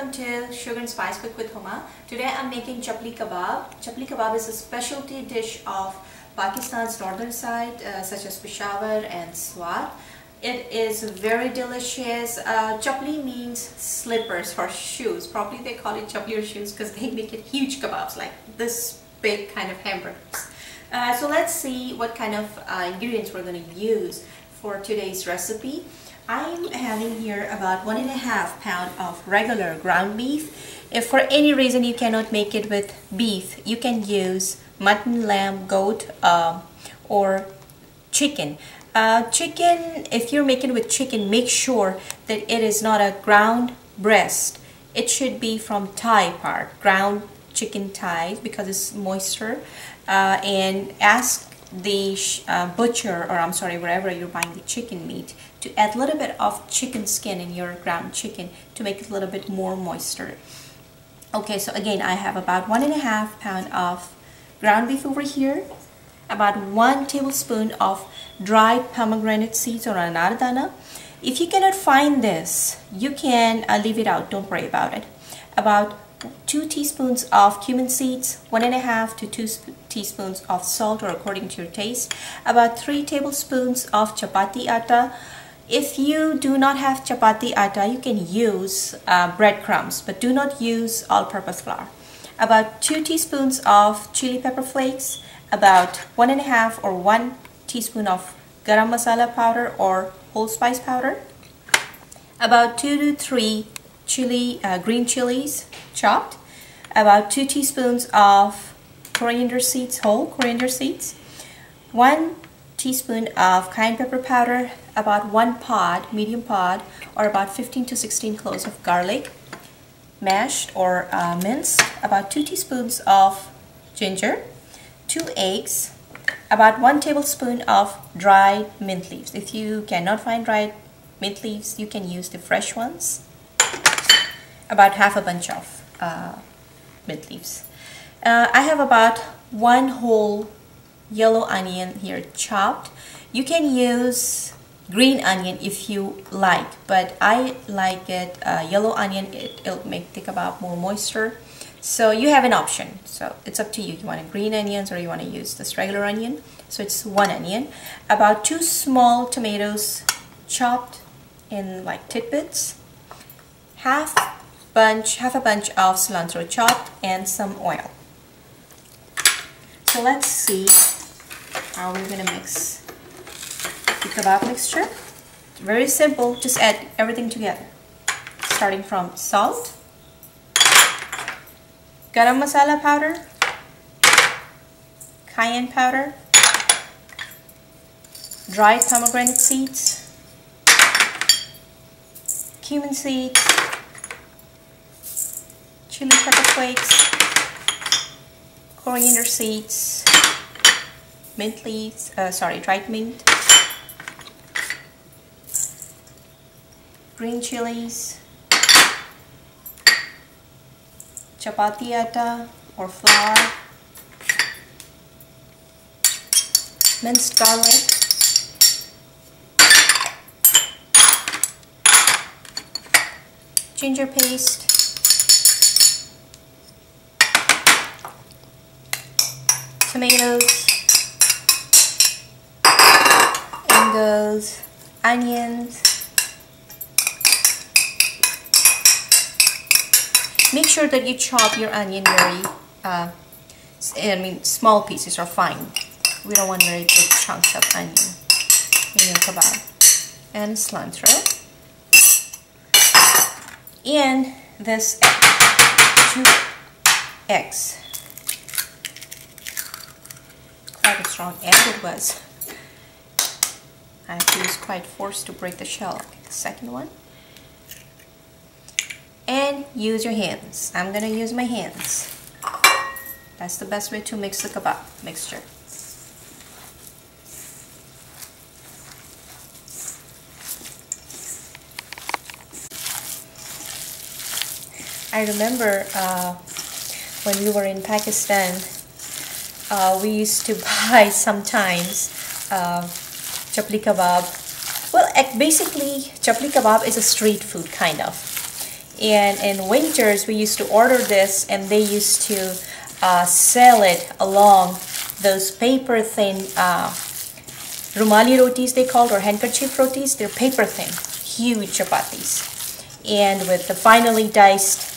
welcome to Sugar and Spice Cook with Huma. Today I'm making Chapli Kabab. Chapli Kabab is a specialty dish of Pakistan's northern side such as Peshawar and Swat. It is very delicious. Chapli means slippers or shoes. Probably they call it chapli or shoes because they make it huge kebabs like this big kind of hamburgers. So let's see what kind of ingredients we're going to use for today's recipe. I'm having here about 1.5 pounds of regular ground beef. If for any reason you cannot make it with beef, you can use mutton, lamb, goat, or chicken. Chicken, if you're making with chicken, make sure that it is not a ground breast. It should be from thigh part, ground chicken thighs, because it's moisture. And ask the butcher, or I'm sorry, wherever you're buying the chicken meat, to add a little bit of chicken skin in your ground chicken to make it a little bit more moisture. Okay, so again, I have about 1.5 pounds of ground beef over here, about 1 tablespoon of dried pomegranate seeds or anardana. If you cannot find this, you can leave it out, don't worry about it. About 2 teaspoons of cumin seeds, 1.5 to 2 teaspoons of salt or according to your taste, about 3 tablespoons of chapati atta. If you do not have chapati atta, you can use breadcrumbs, but do not use all-purpose flour. About 2 teaspoons of chili pepper flakes, about 1.5 or 1 teaspoon of Garam Masala powder or whole spice powder, about 2 to 3 green chilies chopped, about 2 teaspoons of coriander seeds, whole coriander seeds, 1 teaspoon of cayenne pepper powder, about 1 pod, medium pod, or about 15 to 16 cloves of garlic, mashed or minced, about 2 teaspoons of ginger, 2 eggs, about 1 tablespoon of dried mint leaves. If you cannot find dried mint leaves, you can use the fresh ones. About half a bunch of mint leaves. I have about 1 whole yellow onion here chopped. You can use green onion if you like, but I like it yellow onion. It'll make the kebab more moisture. So you have an option. So it's up to you. You want green onions or you want to use this regular onion. So it's 1 onion. About 2 small tomatoes chopped in like tidbits. Half a bunch of cilantro chopped, and some oil. So let's see how we're gonna mix the kebab mixture. Very simple, just add everything together. Starting from salt, garam masala powder, cayenne powder, dried pomegranate seeds, cumin seeds, chili pepper flakes, coriander seeds, mint leaves, dried mint, green chilies, chapati atta or flour, minced garlic, ginger paste, tomatoes, and those onions. Make sure that you chop your onion very, small pieces are fine. We don't want very big chunks of onion in your kebab. And cilantro. And this 2 eggs. Quite a strong egg it was. I have to use quite force to break the shell. Okay, the second one. And use your hands. I'm gonna use my hands. That's the best way to mix the kebab mixture. I remember when we were in Pakistan, we used to buy sometimes Chapli Kabab. Well, basically Chapli Kabab is a street food kind of. And in winters, we used to order this, and they used to sell it along those paper thin rumali rotis, they called, or handkerchief rotis. They're paper thin, huge chapatis, and with the finely diced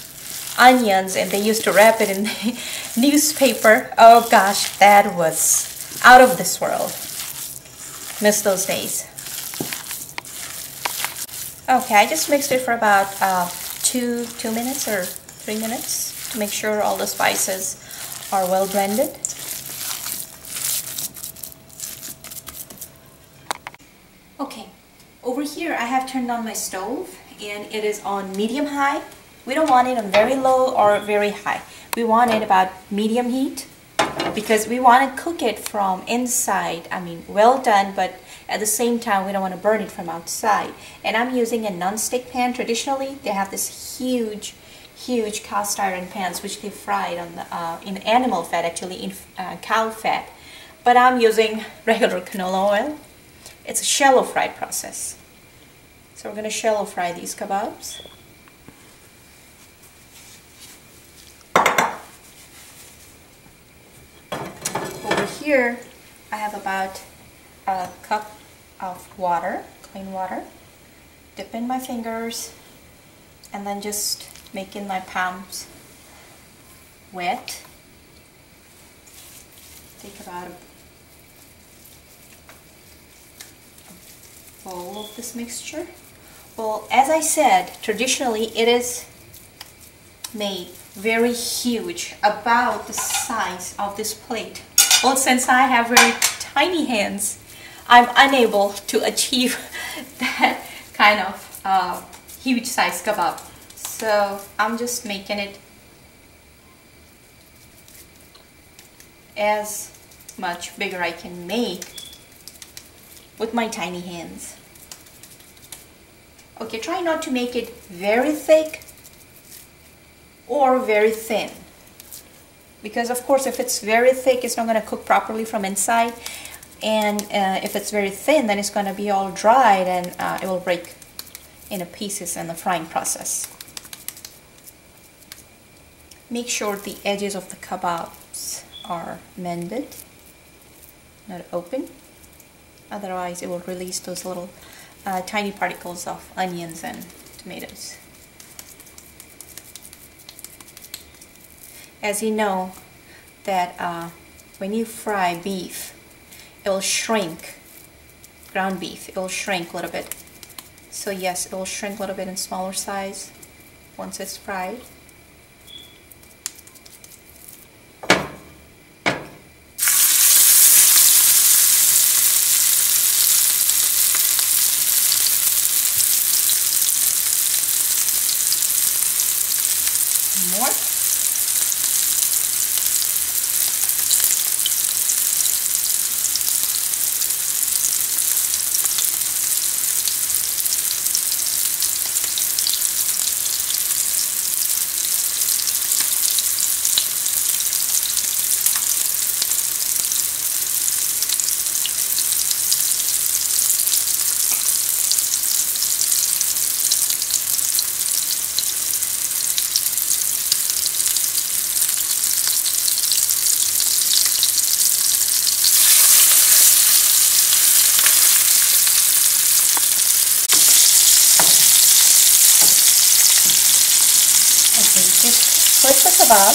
onions, and they used to wrap it in the newspaper. Oh gosh, that was out of this world. Miss those days. Okay, I just mixed it for about 2 minutes or 3 minutes to make sure all the spices are well blended. Okay, over here I have turned on my stove, and it is on medium high. We don't want it on very low or very high. We want it about medium heat because we want to cook it from inside. I mean, well done, but at the same time we don't want to burn it from outside. And I'm using a non-stick pan. Traditionally, they have this huge cast iron pans which they fried on the, in animal fat, actually in cow fat. But I'm using regular canola oil. It's a shallow fry process. So we're going to shallow fry these kebabs. Over here, I have about a cup of water, clean water. Dip in my fingers and then just making my palms wet. Take about a bowl of this mixture. Well, as I said, traditionally it is made very huge, about the size of this plate. Well, since I have very tiny hands, I'm unable to achieve that kind of huge size kebab. So I'm just making it as much bigger I can make with my tiny hands. Okay, try not to make it very thick or very thin, because of course if it's very thick it's not going to cook properly from inside, and if it's very thin then it's going to be all dried and it will break into pieces in the frying process. Make sure the edges of the kebabs are mended, not open, otherwise it will release those little tiny particles of onions and tomatoes. As you know that when you fry beef, it will shrink, ground beef, it will shrink a little bit. So yes, it will shrink a little bit in smaller size once it's fried. More. Just flip the kebab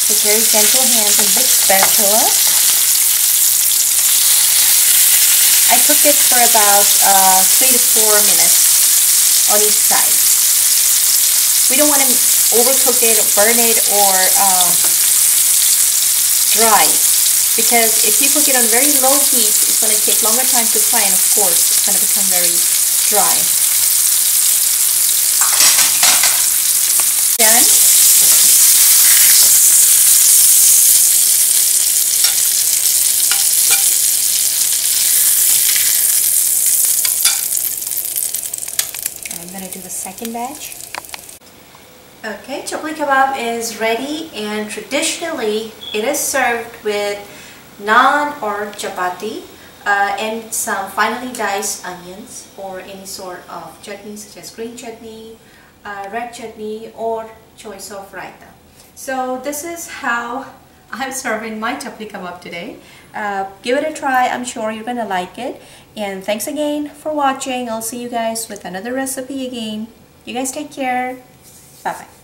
with very gentle hands and big spatula. I cooked it for about 3 to 4 minutes on each side. We don't want to overcook it, or burn it, or dry, because if you cook it on very low heat, it's going to take longer time to fry, and of course it's going to become very dry. Done. I'm going to do the second batch. Okay, Chapli Kabab is ready, and traditionally it is served with naan or chapati and some finely diced onions or any sort of chutney such as green chutney, red chutney, or choice of raita. So this is how I'm serving my chapli kebab today. Give it a try. I'm sure you're gonna like it. And thanks again for watching. I'll see you guys with another recipe again. You guys take care. Bye bye.